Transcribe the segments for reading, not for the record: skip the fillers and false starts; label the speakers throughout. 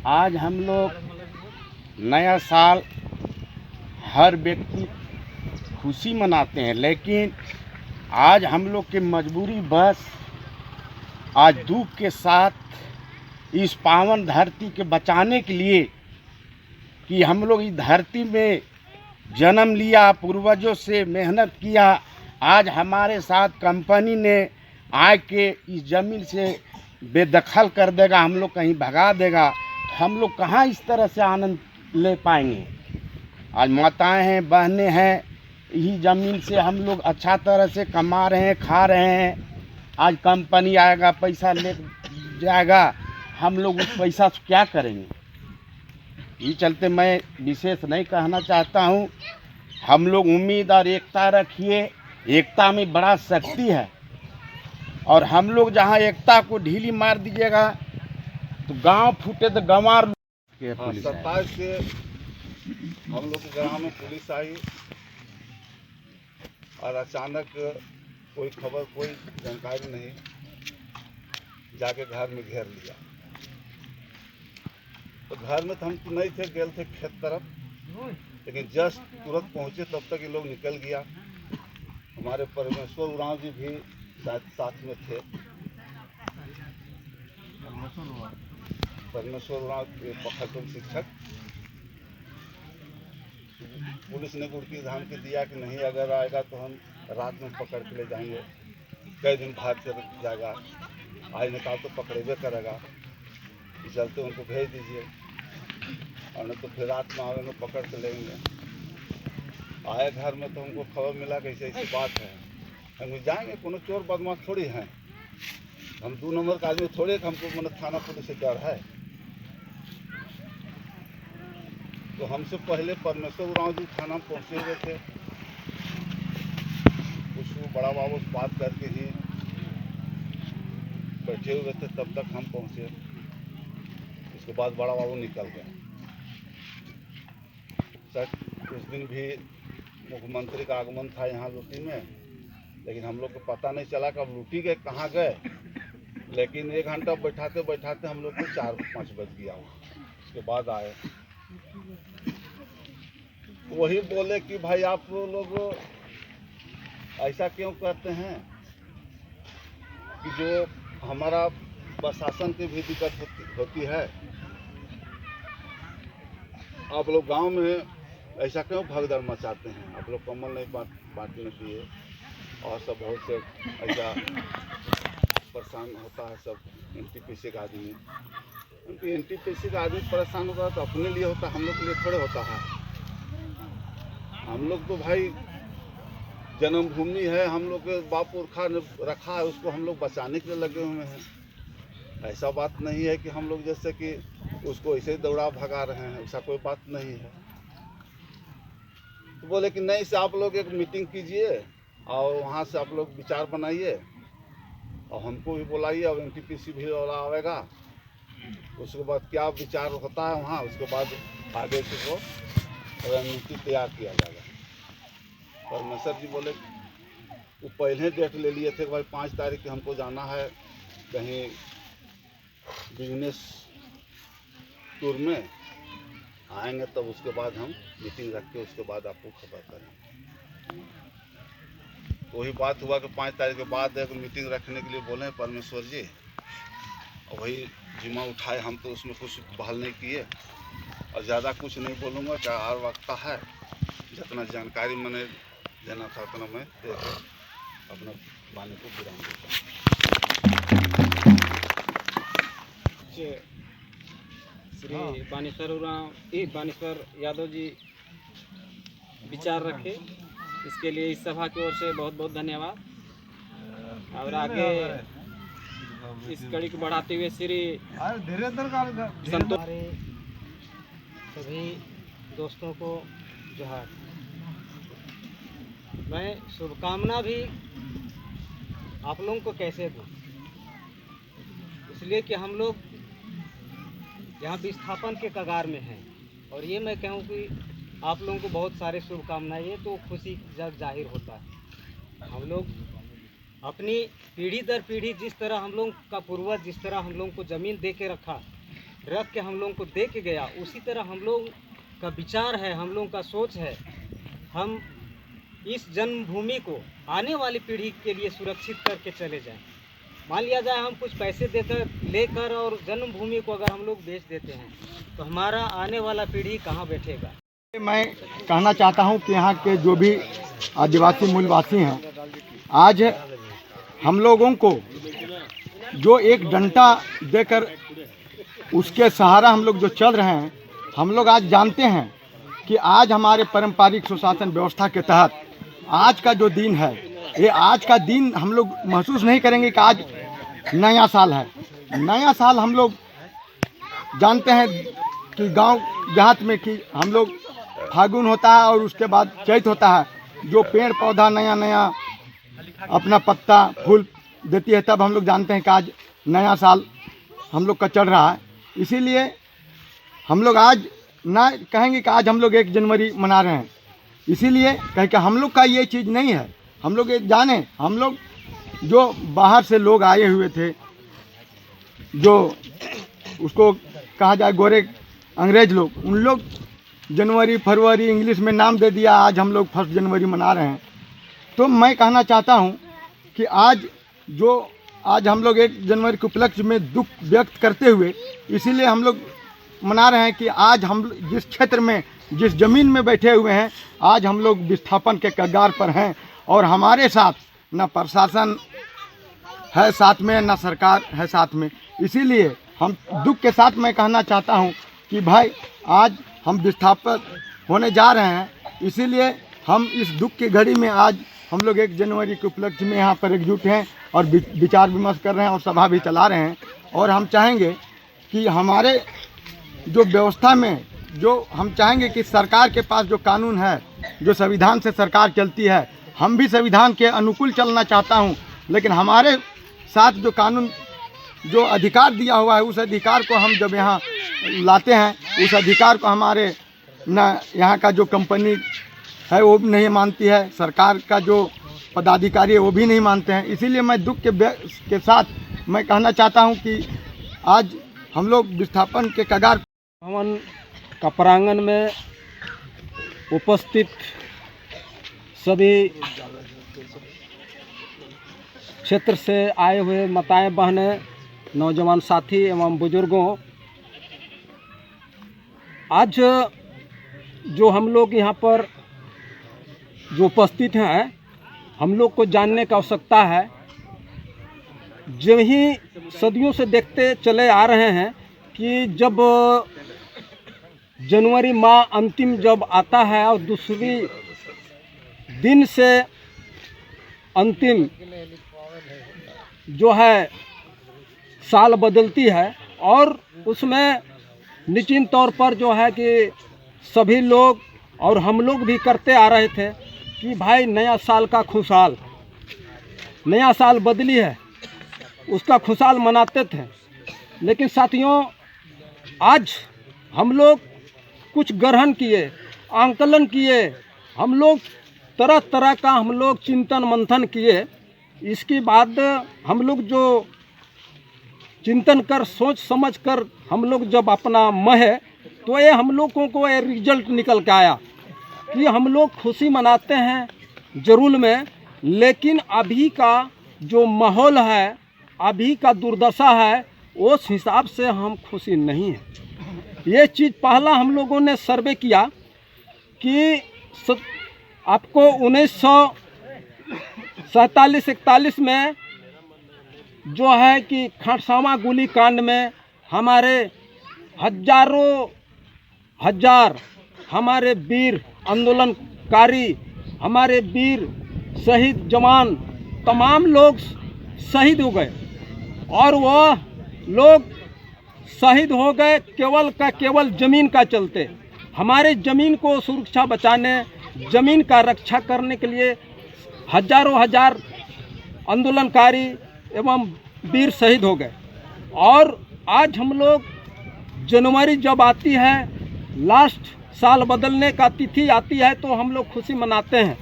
Speaker 1: आज हम लोग नया साल हर व्यक्ति खुशी मनाते हैं, लेकिन आज हम लोग की मजबूरी बस आज दुख के साथ इस पावन धरती के बचाने के लिए कि हम लोग इस धरती में जन्म लिया, पूर्वजों से मेहनत किया। आज हमारे साथ कंपनी ने आके इस ज़मीन से बेदखल कर देगा, हम लोग कहीं भगा देगा, तो हम लोग कहाँ इस तरह से आनंद ले पाएंगे। आज माताएं हैं, बहनें हैं, यही ज़मीन से हम लोग अच्छा तरह से कमा रहे हैं, खा रहे हैं। आज कंपनी आएगा, पैसा ले जाएगा, हम लोग उस पैसा से क्या करेंगे। ये चलते मैं विशेष नहीं कहना चाहता हूँ। हम लोग उम्मीद और एकता रखिए, एकता में बड़ा शक्ति है, और हम लोग जहाँ एकता को ढीली मार दीजिएगा तो गांव फूटे तो गंवार।
Speaker 2: हाँ, 27 से हम लोग के गाँव में पुलिस आई और अचानक कोई खबर, कोई जानकारी नहीं, जाके घर में घेर लिया। तो घर में तो हम नहीं थे, गए थे खेत तरफ, लेकिन जस्ट तुरंत पहुंचे तब तक ये लोग निकल गया। हमारे परमेश्वर उरांव जी भी साथ में थे। परमेश्वर उरांव पखरपुर शिक्षक। पुलिस ने गुड़की धाम के दिया कि नहीं, अगर आएगा तो हम रात में पकड़ के ले जाएंगे, कई दिन भाग कर जाएगा, आज निकाल तो पकड़ेबे करेगा, चलते उनको भेज दीजिए, और नहीं तो फिर रात में आएंगे पकड़ के लेंगे। आए घर में तो हमको खबर मिला कि ऐसी ऐसी बात है। हम जाएंगे, कोनो चोर बदमाश थोड़ी हैं, हम 2 नंबर का आदमी थोड़े, हमको मतलब थाना पुलिस से डर है। तो हमसे पहले परमेश्वर उरांव जी थाना में पहुँचे हुए थे। उसको बड़ा बाबू से बात करके ही बैठे हुए थे, तब तक हम पहुँचे। उसके बाद बड़ा बाबू निकल गए। सर, उस दिन भी मुख्यमंत्री का आगमन था यहाँ लूटी में, लेकिन हम लोग को पता नहीं चला कब लूटी गए, कहाँ गए। लेकिन 1 घंटा बैठाते बैठाते हम लोग को 4-5 बज गया। उसके बाद आए, वही बोले कि भाई आप लोग ऐसा क्यों करते हैं कि जो हमारा प्रशासन की भी दिक्कत होती है, आप लोग गांव में ऐसा क्यों भगदड़ मचाते हैं। आप लोग कम्बल नहीं बांटने दिए, और सब बहुत से ऐसा परेशान होता है सब एनटीपीसी का आदमी। क्योंकि एनटीपीसी का आदमी परेशान होता है तो अपने लिए होता है, हम लोग के लिए थोड़े होता है। हम लोग तो भाई जन्मभूमि है, हम लोग के बाप पुरखा ने रखा है, उसको हम लोग बचाने के लिए लगे हुए हैं। ऐसा बात नहीं है कि हम लोग जैसे कि उसको ऐसे ही दौड़ा भगा रहे हैं, ऐसा कोई बात नहीं है। तो बोले कि नहीं से आप लोग एक मीटिंग कीजिए और वहाँ से आप लोग विचार बनाइए, और हमको भी बुलाइए, और एनटीपीसी भी वाला आवेगा। उसके बाद क्या विचार होता है वहाँ, उसके बाद आगे से वो रणनीति तैयार किया जाएगा। परमेश्वर जी बोले, वो पहले डेट ले लिए थे कि भाई 5 तारीख के हमको जाना है कहीं बिजनेस टूर में, आएंगे तब उसके बाद हम मीटिंग रख के उसके बाद आपको खबर करेंगे। वही बात हुआ कि 5 तारीख के बाद एक मीटिंग रखने के लिए बोले परमेश्वर जी, और वही जिम्मा उठाए। हम तो उसमें कुछ बहल नहीं किए, और ज़्यादा कुछ नहीं बोलूँगा, क्या और वक्ता है, जितना जानकारी मैंने देना था उतना मैं अपना वाणी को विराम देता हूँ।
Speaker 3: श्री बानेश्वर यादव जी विचार रखे, इसके लिए इस सभा की ओर से बहुत बहुत धन्यवाद। और आगे इस कड़ी को बढ़ाते हुए श्री संतोष, हमारे सभी दोस्तों को जोहार। मैं शुभकामना भी आप लोगों को कैसे दूँ, इसलिए कि हम लोग यहाँ विस्थापन के कगार में हैं, और ये मैं कहूँ कि आप लोगों को बहुत सारे शुभकामनाएं, ये तो खुशी जब जाहिर होता है। हम लोग अपनी पीढ़ी दर पीढ़ी जिस तरह हम लोग का पूर्वज जिस तरह हम लोगों को ज़मीन दे के रखा, रख के हम लोगों को दे के गया, उसी तरह हम लोग का विचार है, हम लोगों का सोच है, हम इस जन्मभूमि को आने वाली पीढ़ी के लिए सुरक्षित करके चले जाएं। मान लिया जाए हम कुछ पैसे देकर लेकर और जन्मभूमि को अगर हम लोग बेच देते हैं तो हमारा आने वाला पीढ़ी कहाँ बैठेगा।
Speaker 4: मैं कहना चाहता हूं कि यहाँ के जो भी आदिवासी मूलवासी हैं, आज हम लोगों को जो एक डंडा देकर उसके सहारा हम लोग जो चल रहे हैं, हम लोग आज जानते हैं कि आज हमारे पारंपरिक सुशासन व्यवस्था के तहत आज का जो दिन है, ये आज का दिन हम लोग महसूस नहीं करेंगे कि आज नया साल है। नया साल हम लोग जानते हैं कि गांव देहात में कि हम लोग फागुन होता है और उसके बाद चैत होता है, जो पेड़ पौधा नया नया अपना पत्ता फूल देती है, तब हम लोग जानते हैं कि आज नया साल हम लोग का चल रहा है। इसीलिए हम लोग आज ना कहेंगे कि आज हम लोग 1 जनवरी मना रहे हैं, इसीलिए कह के हम लोग का ये चीज़ नहीं है। हम लोग ये जाने, हम लोग जो बाहर से लोग आए हुए थे, जो उसको कहा जाए गोरे अंग्रेज लोग, उन लोग जनवरी फरवरी इंग्लिश में नाम दे दिया, आज हम लोग 1 जनवरी मना रहे हैं। तो मैं कहना चाहता हूं कि आज हम लोग 1 जनवरी के उपलक्ष्य में दुख व्यक्त करते हुए इसीलिए हम लोग मना रहे हैं कि आज हम जिस क्षेत्र में जिस ज़मीन में बैठे हुए हैं, आज हम लोग विस्थापन के कगार पर हैं और हमारे साथ न प्रशासन है साथ में, न सरकार है साथ में। इसीलिए हम दुख के साथ मैं कहना चाहता हूं कि भाई आज हम विस्थापित होने जा रहे हैं, इसीलिए हम इस दुख की घड़ी में आज हम लोग 1 जनवरी के उपलक्ष्य में यहाँ पर एकजुट हैं और विचार विमर्श कर रहे हैं और सभा भी चला रहे हैं। और हम चाहेंगे कि हमारे जो व्यवस्था में जो हम चाहेंगे कि सरकार के पास जो कानून है, जो संविधान से सरकार चलती है, हम भी संविधान के अनुकूल चलना चाहता हूं, लेकिन हमारे साथ जो कानून जो अधिकार दिया हुआ है, उस अधिकार को हम जब यहाँ लाते हैं, उस अधिकार को हमारे न यहाँ का जो कंपनी है वो भी नहीं मानती है, सरकार का जो पदाधिकारी है वो भी नहीं मानते हैं। इसीलिए मैं दुख के साथ मैं कहना चाहता हूँ कि आज हम लोग विस्थापन के कगार
Speaker 5: भवन का प्रांगण में उपस्थित सभी क्षेत्र से आए हुए माताएं बहनें, नौजवान साथी एवं बुजुर्गों, आज जो हम लोग यहाँ पर जो उपस्थित हैं, हम लोग को जानने का आवश्यकता है। जो ही सदियों से देखते चले आ रहे हैं कि जब जनवरी माह अंतिम जब आता है और दूसरी दिन से अंतिम जो है साल बदलती है और उसमें निश्चित तौर पर जो है कि सभी लोग और हम लोग भी करते आ रहे थे कि भाई नया साल का खुशहाल, नया साल बदली है, उसका खुशहाल मनाते थे। लेकिन साथियों, आज हम लोग कुछ ग्रहण किए, आंकलन किए, हम लोग तरह तरह का हम लोग चिंतन मंथन किए। इसके बाद हम लोग जो चिंतन कर सोच समझ कर हम लोग जब अपना महे, तो ये हम लोगों को ये रिजल्ट निकल के आया कि हम लोग खुशी मनाते हैं जरूर में, लेकिन अभी का जो माहौल है, अभी का दुर्दशा है, उस हिसाब से हम खुशी नहीं हैं। ये चीज़ पहला हम लोगों ने सर्वे किया कि आपको 1947-41 में जो है कि खरसावां गोली कांड में हमारे हजारों हजार हमारे वीर आंदोलनकारी, हमारे वीर शहीद जवान, तमाम लोग शहीद हो गए और वह लोग शहीद हो गए केवल ज़मीन का चलते। हमारे ज़मीन को सुरक्षा बचाने, ज़मीन का रक्षा करने के लिए हजारों हजार आंदोलनकारी एवं वीर शहीद हो गए। और आज हम लोग जनवरी जब आती है, लास्ट साल बदलने का तिथि आती है, तो हम लोग खुशी मनाते हैं।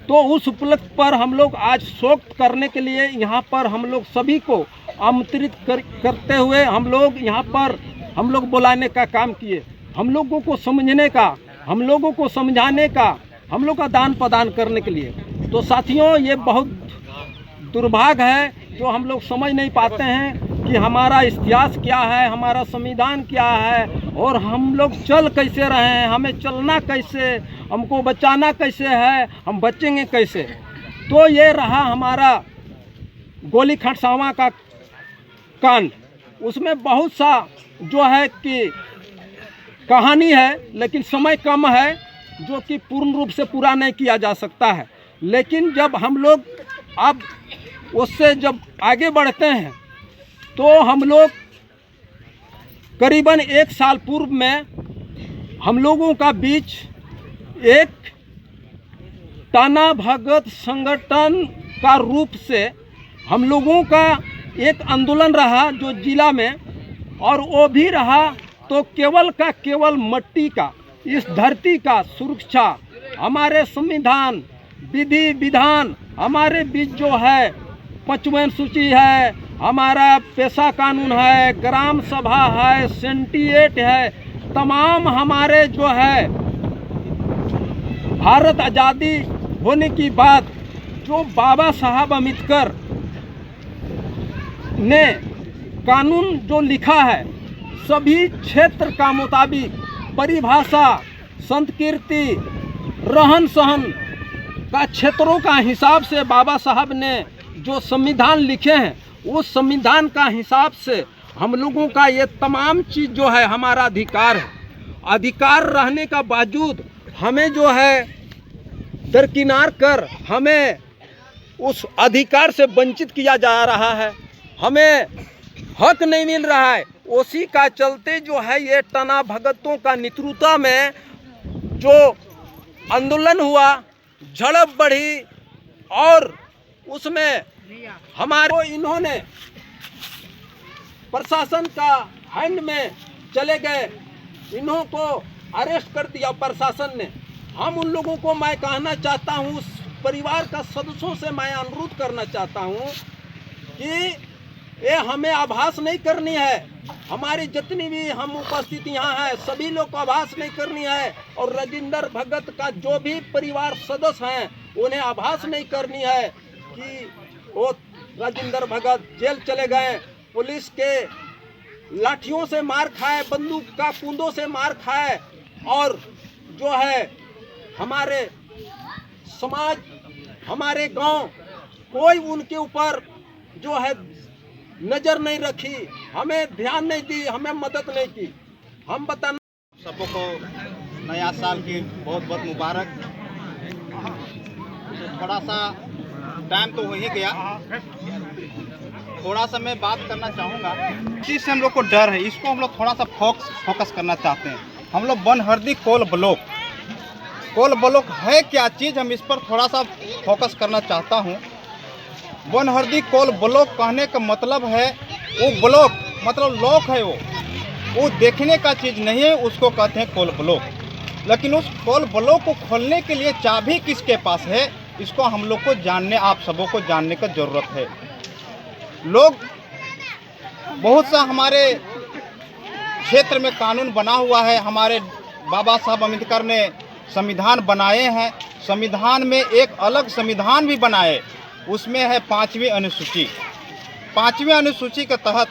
Speaker 5: तो उस उपलक्ष्य पर हम लोग आज शोक करने के लिए यहाँ पर हम लोग सभी को आमंत्रित करते हुए हम लोग यहाँ पर हम लोग बुलाने का काम किए, हम लोगों को समझने का, हम लोगों को समझाने का, हम लोग का दान प्रदान करने के लिए। तो साथियों, ये बहुत दुर्भाग्य है जो हम लोग समझ नहीं पाते हैं कि हमारा इतिहास क्या है, हमारा संविधान क्या है, और हम लोग चल कैसे रहे हैं, हमें चलना कैसे, हमको बचाना कैसे है, हम बचेंगे कैसे। तो ये रहा हमारा गोली खड़सावा का कांड। उसमें बहुत सा जो है कि कहानी है, लेकिन समय कम है जो कि पूर्ण रूप से पूरा नहीं किया जा सकता है। लेकिन जब हम लोग अब उससे जब आगे बढ़ते हैं तो हम लोग करीबन 1 साल पूर्व में हम लोगों का बीच एक टाना भगत संगठन का रूप से हम लोगों का एक आंदोलन रहा जो जिला में, और वो भी रहा तो केवल का केवल मट्टी का, इस धरती का सुरक्षा, हमारे संविधान विधि विधान, हमारे बीच जो है 5वीं अनुसूची है, हमारा पेशा कानून है, ग्राम सभा है, सेंटिएट है, तमाम हमारे जो है भारत आज़ादी होने की बात जो बाबा साहब अम्बेडकर ने कानून जो लिखा है, सभी क्षेत्र का मुताबिक परिभाषा, संस्कृति, रहन सहन का क्षेत्रों का हिसाब से बाबा साहब ने जो संविधान लिखे हैं, उस संविधान का हिसाब से हम लोगों का ये तमाम चीज़ जो है हमारा अधिकार है। अधिकार रहने का बावजूद हमें जो है दरकिनार कर हमें उस अधिकार से वंचित किया जा रहा है, हमें हक नहीं मिल रहा है। उसी का चलते जो है ये टना भगतों का नेतृत्व में जो आंदोलन हुआ, झड़प बढ़ी, और उसमें हमारे इन्होंने प्रशासन का हैंड में चले गए, इन्हों को अरेस्ट कर दिया प्रशासन ने। हम उन लोगों को मैं कहना चाहता हूँ, उस परिवार का सदस्यों से मैं अनुरोध करना चाहता हूँ कि ये हमें आभास नहीं करनी है, हमारी जितनी भी हम उपस्थित यहाँ हैं सभी लोग को आभास नहीं करनी है, और राजेंद्र भगत का जो भी परिवार सदस्य हैं उन्हें आभास नहीं करनी है कि वो राजेंद्र भगत जेल चले गए, पुलिस के लाठियों से मार खाए, बंदूक का कूंदों से मार खाए, और जो है हमारे समाज, हमारे गांव, कोई उनके ऊपर जो है नज़र नहीं रखी, हमें ध्यान नहीं दी, हमें मदद नहीं की। हम बताना
Speaker 6: सबों को नया साल की बहुत बहुत मुबारक। तो थोड़ा सा टाइम तो हो ही गया, थोड़ा सा मैं बात करना चाहूँगा। चीज़ से हम लोग को डर है, इसको हम लोग थोड़ा सा फोकस करना चाहते हैं। हम लोग बनहरदी कोल ब्लॉक है क्या चीज़, हम इस पर थोड़ा सा फोकस करना चाहता हूँ। बनहरदी कोल ब्लॉक कहने का मतलब है, वो ब्लॉक मतलब लॉक है, वो देखने का चीज़ नहीं है, उसको कहते हैं कोल ब्लॉक। लेकिन उस कोल ब्लॉक को खोलने के लिए चाबी किसके पास है, इसको हम लोग को जानने, आप सबों को जानने का ज़रूरत है। लोग बहुत सा हमारे क्षेत्र में कानून बना हुआ है, हमारे बाबा साहब अम्बेडकर ने संविधान बनाए हैं, संविधान में एक अलग संविधान भी बनाए, उसमें है 5वीं अनुसूची। 5वीं अनुसूची के तहत